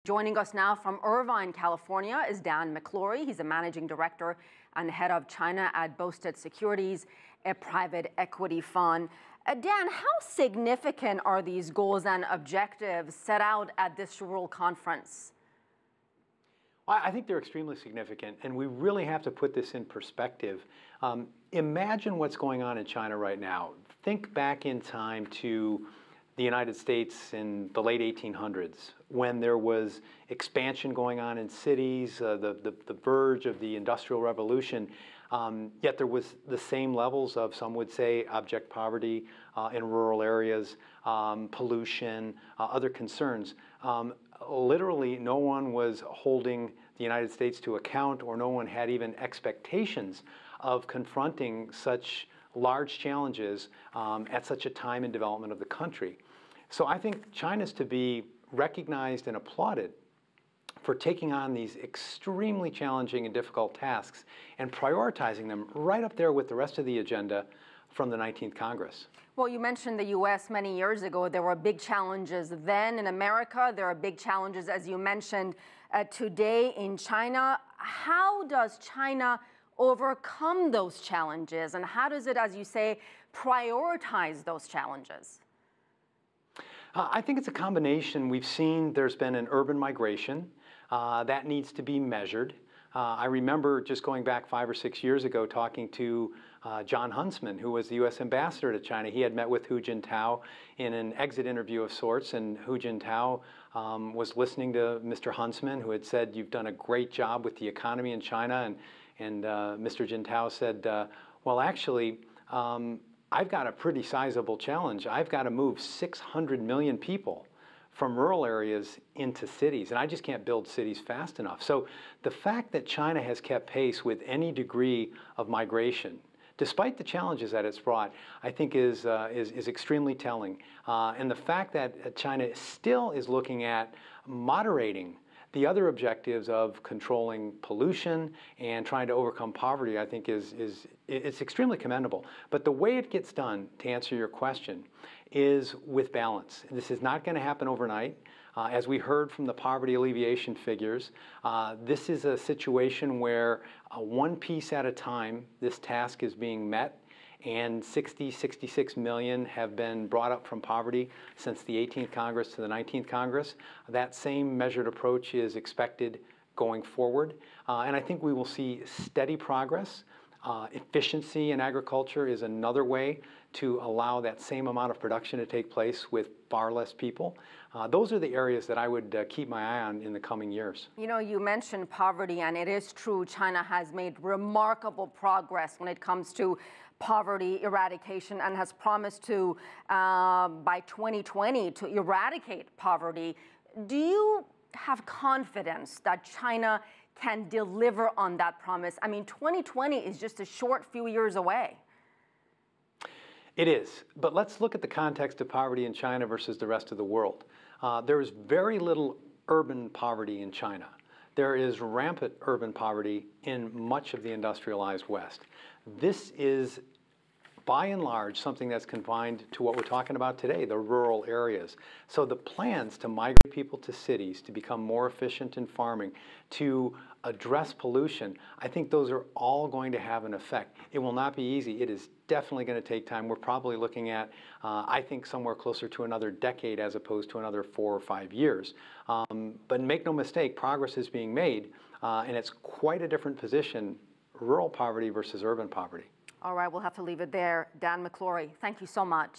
Joining us now from Irvine, California is Dan McClory. He's a managing director and head of China at Boustead Securities, a private equity fund. Dan, how significant are these goals and objectives set out at this World Conference? Well, I think they're extremely significant, and we really have to put this in perspective. Imagine what's going on in China right now. Think back in time to the United States in the late 1800s, when there was expansion going on in cities, the verge of the Industrial Revolution, yet there was the same levels of, some would say, abject poverty in rural areas, pollution, other concerns. Literally, no one was holding the United States to account, or no one had even expectations of confronting such large challenges at such a time in development of the country. So I think China's to be recognized and applauded for taking on these extremely challenging and difficult tasks and prioritizing them right up there with the rest of the agenda from the 19th Congress. Well, you mentioned the U.S. many years ago. There were big challenges then in America. There are big challenges, as you mentioned, today in China. How does China overcome those challenges, and how does it, as you say, prioritize those challenges? I think it's a combination. We've seen there's been an urban migration that needs to be measured. I remember just going back 5 or 6 years ago talking to John Huntsman, who was the U.S. ambassador to China. He had met with Hu Jintao in an exit interview of sorts, and Hu Jintao was listening to Mr. Huntsman, who had said, "You've done a great job with the economy in China," and Mr. Jintao said, "Well, actually, I've got a pretty sizable challenge. I've got to move 600 million people from rural areas into cities, and I just can't build cities fast enough." So the fact that China has kept pace with any degree of migration, despite the challenges that it's brought, I think is extremely telling. And the fact that China still is looking at moderating the other objectives of controlling pollution and trying to overcome poverty, I think it's extremely commendable. But the way it gets done, to answer your question, is with balance. This is not going to happen overnight. As we heard from the poverty alleviation figures, this is a situation where one piece at a time, this task is being met, and 66 million have been brought up from poverty since the 18th Congress to the 19th Congress. That same measured approach is expected going forward, and I think we will see steady progress. Efficiency in agriculture is another way to allow that same amount of production to take place with far less people. Those are the areas that I would keep my eye on in the coming years. You know, you mentioned poverty, and it is true, China has made remarkable progress when it comes to poverty eradication and has promised to, by 2020, to eradicate poverty. Do you have confidence that China can deliver on that promise? I mean, 2020 is just a short few years away. It is, but let's look at the context of poverty in China versus the rest of the world. There is very little urban poverty in China. There is rampant urban poverty in much of the industrialized West. This is, by and large, something that's confined to what we're talking about today, the rural areas. So the plans to migrate people to cities, to become more efficient in farming, to address pollution, I think those are all going to have an effect. It will not be easy. It is definitely going to take time. We're probably looking at, I think, somewhere closer to another decade as opposed to another 4 or 5 years. But make no mistake, progress is being made, and it's quite a different position, rural poverty versus urban poverty. All right, we'll have to leave it there. Dan McClory, thank you so much.